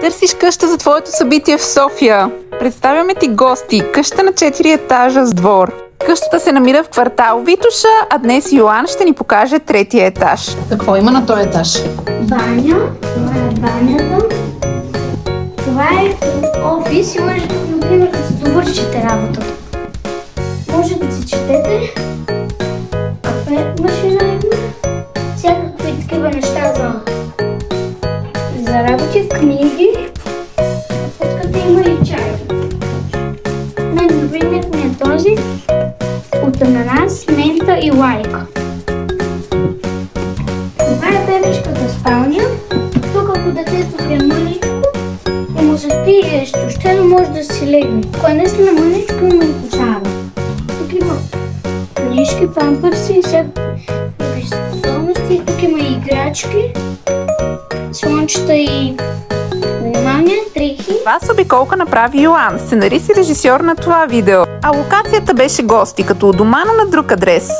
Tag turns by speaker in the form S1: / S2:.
S1: Търсиш къща за твоето събитие в София. Представяме ти гости. Къща на 4 етажа с двор. Къщата се намира в квартал Витоша, а днес Йоан ще ни покаже третия етаж. Какво има на този етаж?
S2: Баня. Това е банята. Това е офис и може, например, да се довършите работата. Може да си четете. Кафе машина има. Всякакви такива неща за работи, книги. Откъде има и чай. Любимият ми е този от ананас, мента и лайка. Това е бебешката спалня. Тук ако детето е мъничко и му се спи и е изтощено, може да си легне. Ако е наистина мъничко, има и кошара. Тук има книжки, памперси и всякакви способности. Тук има и играчки, слънчета и внимание, дрехи.
S1: Това с обиколка направи Йоан, сценарист и режисьор на това видео. А локацията беше гости, като у дома, но на друг адрес.